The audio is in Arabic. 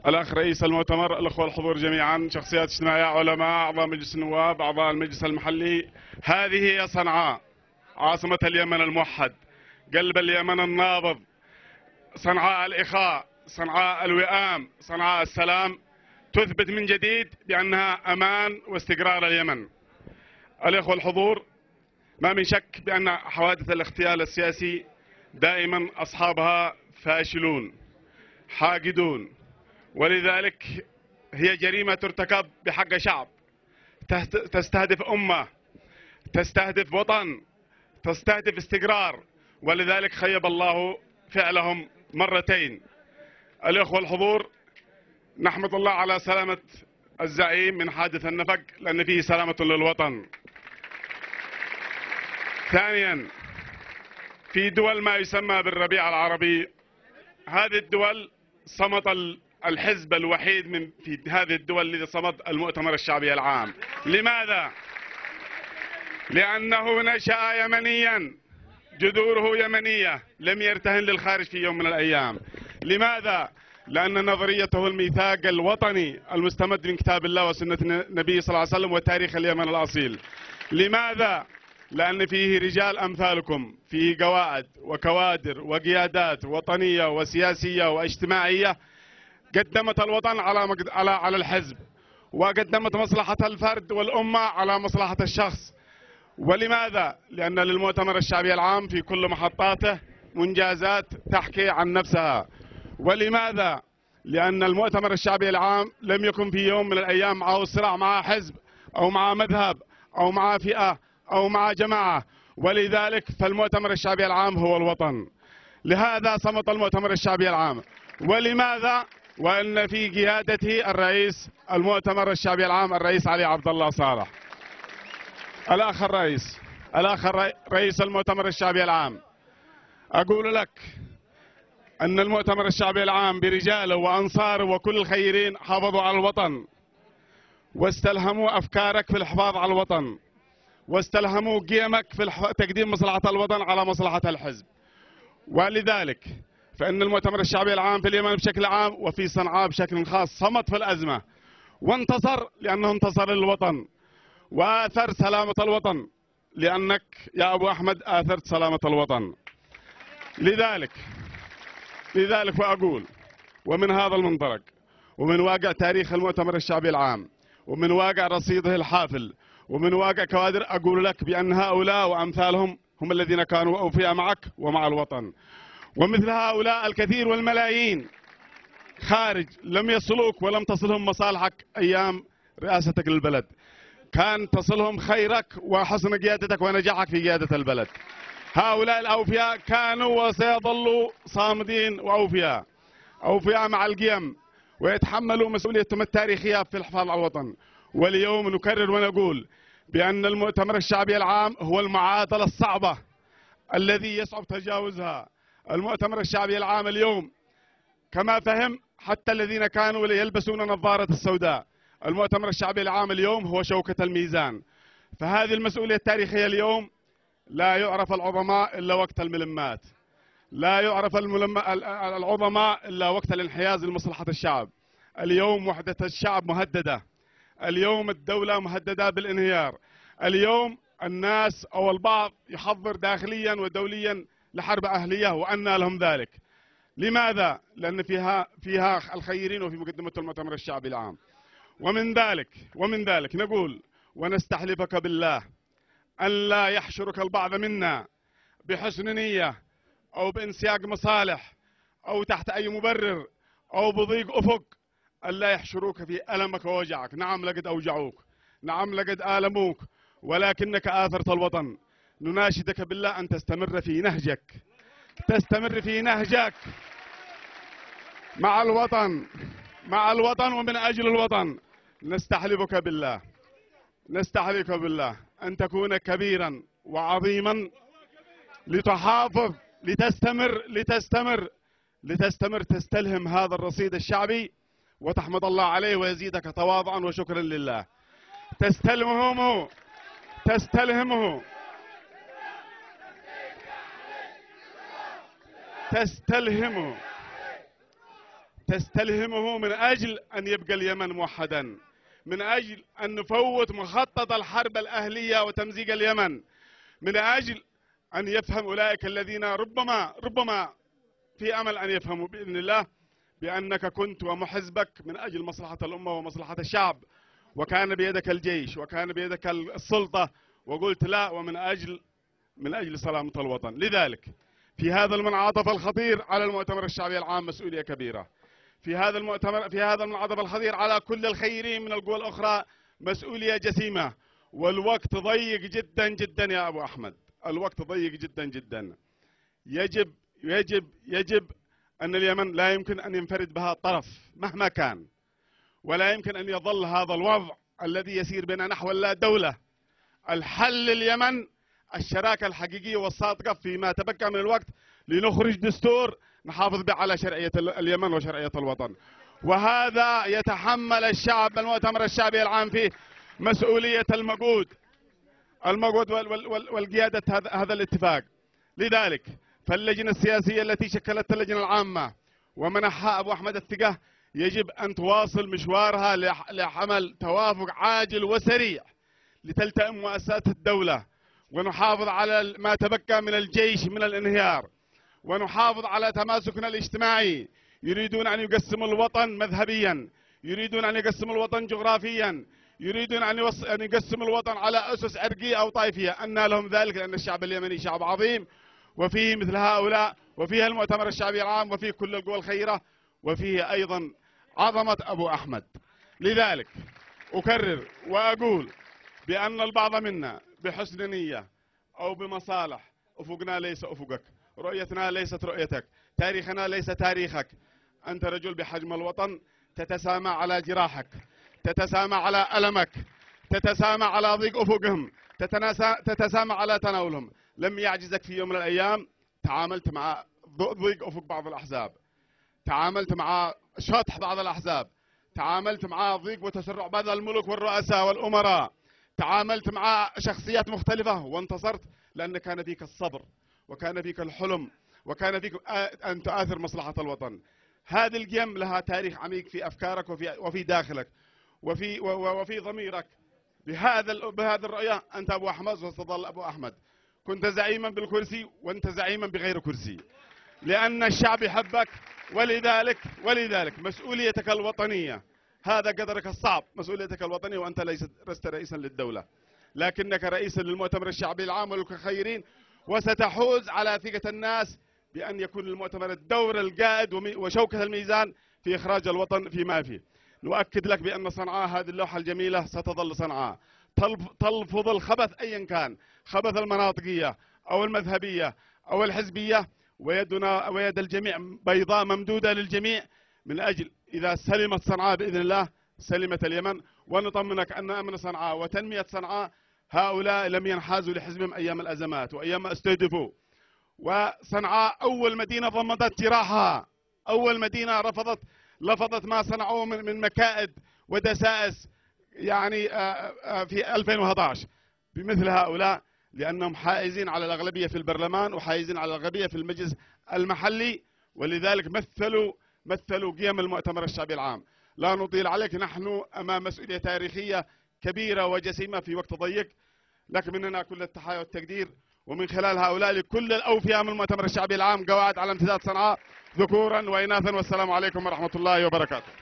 الأخ رئيس المؤتمر، الأخوة الحضور جميعا، شخصيات اجتماعية، علماء، أعضاء مجلس النواب، أعضاء المجلس المحلي. هذه هي صنعاء، عاصمة اليمن الموحد، قلب اليمن النابض، صنعاء الإخاء، صنعاء الوئام، صنعاء السلام، تثبت من جديد بأنها أمان واستقرار اليمن. الأخوة الحضور، ما من شك بأن حوادث الاغتيال السياسي دائما أصحابها فاشلون حاقدون، ولذلك هي جريمة ترتكب بحق شعب، تستهدف أمة، تستهدف وطن، تستهدف استقرار، ولذلك خيب الله فعلهم مرتين. الأخوة الحضور، نحمد الله على سلامة الزعيم من حادث النفق، لأن فيه سلامة للوطن. ثانيا، في دول ما يسمى بالربيع العربي، هذه الدول صمت الحزب الوحيد من في هذه الدول الذي صمد المؤتمر الشعبي العام. لماذا؟ لأنه نشأ يمنيا، جذوره يمنية، لم يرتهن للخارج في يوم من الأيام. لماذا؟ لأن نظريته الميثاق الوطني المستمد من كتاب الله وسنة النبي صلى الله عليه وسلم وتاريخ اليمن الأصيل. لماذا؟ لأن فيه رجال أمثالكم، فيه قواعد وكوادر وقيادات وطنية وسياسية واجتماعية قدمت الوطن على الحزب، وقدمت مصلحة الفرد والأمة على مصلحة الشخص. ولماذا؟ لأن للمؤتمر الشعبي العام في كل محطاته منجازات تحكي عن نفسها. ولماذا؟ لأن المؤتمر الشعبي العام لم يكن في يوم من الأيام معه صراع مع حزب أو مع مذهب أو مع فئة أو مع جماعة، ولذلك فالمؤتمر الشعبي العام هو الوطن. لهذا صمت المؤتمر الشعبي العام. ولماذا؟ وأن في قيادته الرئيس المؤتمر الشعبي العام الرئيس علي عبد الله صالح. الأخ رئيس المؤتمر الشعبي العام، أقول لك أن المؤتمر الشعبي العام برجاله وأنصاره وكل الخيرين حافظوا على الوطن، واستلهموا أفكارك في الحفاظ على الوطن، واستلهموا قيمك في تقديم مصلحة الوطن على مصلحة الحزب. ولذلك فإن المؤتمر الشعبي العام في اليمن بشكل عام وفي صنعاء بشكل خاص صمت في الأزمة وانتصر، لأنه انتصر للوطن وآثر سلامة الوطن، لأنك يا أبو أحمد آثرت سلامة الوطن. لذلك وأقول، ومن هذا المنطلق ومن واقع تاريخ المؤتمر الشعبي العام ومن واقع رصيده الحافل ومن واقع كوادر، أقول لك بأن هؤلاء وأمثالهم هم الذين كانوا أوفياء معك ومع الوطن. ومثل هؤلاء الكثير والملايين خارج لم يصلوك ولم تصلهم مصالحك أيام رئاستك للبلد، كان تصلهم خيرك وحسن قيادتك ونجاحك في قيادة البلد. هؤلاء الأوفياء كانوا وسيظلوا صامدين وأوفياء مع القيم، ويتحملوا مسؤوليتهم التاريخية في الحفاظ على الوطن. واليوم نكرر ونقول بأن المؤتمر الشعبي العام هو المعادلة الصعبة الذي يصعب تجاوزها. المؤتمر الشعبي العام اليوم كما فهم حتى الذين كانوا يلبسون نظارة السوداء، المؤتمر الشعبي العام اليوم هو شوكة الميزان. فهذه المسؤولية التاريخية اليوم لا يعرف العظماء إلا وقت الملمات، لا يعرف العظماء إلا وقت الانحياز لمصلحة الشعب. اليوم وحدة الشعب مهددة، اليوم الدولة مهددة بالانهيار، اليوم الناس أو البعض يحضر داخليا ودوليا لحرب أهلية وأنى لهم ذلك. لماذا؟ لأن فيها الخيرين وفي مقدمة المؤتمر الشعبي العام. ومن ذلك نقول ونستحلفك بالله أن لا يحشرك البعض منا بحسن نية أو بانسياق مصالح أو تحت أي مبرر أو بضيق أفق، أن لا يحشروك في ألمك ووجعك. نعم لقد أوجعوك، نعم لقد آلموك، ولكنك آثرت الوطن. نناشدك بالله أن تستمر في نهجك مع الوطن ومن أجل الوطن. نستحلفك بالله أن تكون كبيرا وعظيما لتحافظ لتستمر تستلهم هذا الرصيد الشعبي وتحمد الله عليه ويزيدك تواضعا وشكرا لله. تستلهمه من أجل أن يبقى اليمن موحدا، من أجل أن نفوت مخطط الحرب الأهلية وتمزيق اليمن، من أجل أن يفهم أولئك الذين ربما في أمل أن يفهموا بإذن الله بأنك كنت ومحزبك من أجل مصلحة الأمة ومصلحة الشعب، وكان بيدك الجيش وكان بيدك السلطة، وقلت لا ومن أجل سلامة الوطن. لذلك في هذا المنعطف الخطير على المؤتمر الشعبي العام مسؤولية كبيرة، في هذا المنعطف الخطير على كل الخيرين من القوى الأخرى مسؤولية جسيمة، والوقت ضيق جدا جدا يا أبو أحمد، الوقت ضيق جدا جدا. يجب أن اليمن لا يمكن أن ينفرد بها طرف مهما كان، ولا يمكن أن يظل هذا الوضع الذي يسير بنا نحو اللا دولة. الحل اليمن الشراكة الحقيقية والصادقة فيما تبقى من الوقت لنخرج دستور نحافظ به على شرعية اليمن وشرعية الوطن، وهذا يتحمل الشعب المؤتمر الشعبي العام فيه مسؤولية المقود والقيادة هذا الاتفاق. لذلك فاللجنة السياسية التي شكلت اللجنة العامة ومنحها أبو أحمد الثقة يجب أن تواصل مشوارها لعمل توافق عاجل وسريع لتلتئم مؤسسات الدولة، ونحافظ على ما تبقى من الجيش من الانهيار، ونحافظ على تماسكنا الاجتماعي. يريدون أن يقسموا الوطن مذهبيا، يريدون أن يقسموا الوطن جغرافيا، يريدون أن يقسموا الوطن على أسس عرقية أو طائفية. أن لهم ذلك لأن الشعب اليمني شعب عظيم، وفيه مثل هؤلاء، وفيه المؤتمر الشعبي العام، وفيه كل القوى الخيرة، وفيه أيضا عظمة أبو أحمد. لذلك أكرر وأقول بأن البعض منا بحسن نية أو بمصالح، أفقنا ليس أفقك، رؤيتنا ليست رؤيتك، تاريخنا ليس تاريخك. أنت رجل بحجم الوطن، تتسامى على جراحك، تتسامى على ألمك، تتسامى على ضيق أفقهم، تتسامى على تناولهم. لم يعجزك في يوم من الأيام، تعاملت مع ضيق أفق بعض الأحزاب، تعاملت مع شطح بعض الأحزاب، تعاملت مع ضيق وتسرع بعض الملوك والرؤساء والأمراء، تعاملت مع شخصيات مختلفة وانتصرت، لأن كان فيك الصبر وكان فيك الحلم وكان فيك أن تؤثر مصلحة الوطن. هذه القيم لها تاريخ عميق في أفكارك وفي داخلك وفي ضميرك. بهذا الرؤية أنت أبو أحمد وستظل أبو أحمد. كنت زعيما بالكرسي وأنت زعيما بغير كرسي، لأن الشعب يحبك. ولذلك مسؤوليتك الوطنية، هذا قدرك الصعب، مسؤوليتك الوطنية، وأنت لست رئيسا للدولة، لكنك رئيس للمؤتمر الشعبي العام والخيرين، وستحوز على ثقة الناس بأن يكون المؤتمر الدور القائد وشوكة الميزان في إخراج الوطن فيما فيه. نؤكد لك بأن صنعاء هذه اللوحة الجميلة ستظل صنعاء تلفظ الخبث أيا كان، خبث المناطقية أو المذهبية أو الحزبية، ويدنا ويد الجميع بيضاء ممدودة للجميع، من أجل إذا سلمت صنعاء بإذن الله سلمت اليمن. ونطمنك أن أمن صنعاء وتنمية صنعاء هؤلاء لم ينحازوا لحزبهم أيام الأزمات وأيام ما استهدفوا. وصنعاء أول مدينة ضمدت جراحها، أول مدينة لفظت ما صنعوه من مكائد ودسائس يعني في 2011 بمثل هؤلاء، لأنهم حائزين على الأغلبية في البرلمان وحائزين على الأغلبية في المجلس المحلي، ولذلك مثلوا قيم المؤتمر الشعبي العام. لا نطيل عليك، نحن أمام مسؤولية تاريخية كبيرة وجسيمة في وقت ضيق، لك مننا كل التحايا والتقدير، ومن خلال هؤلاء لكل الأوفياء من المؤتمر الشعبي العام قواعد على امتداد صنعاء ذكورا وإناثا. والسلام عليكم ورحمة الله وبركاته.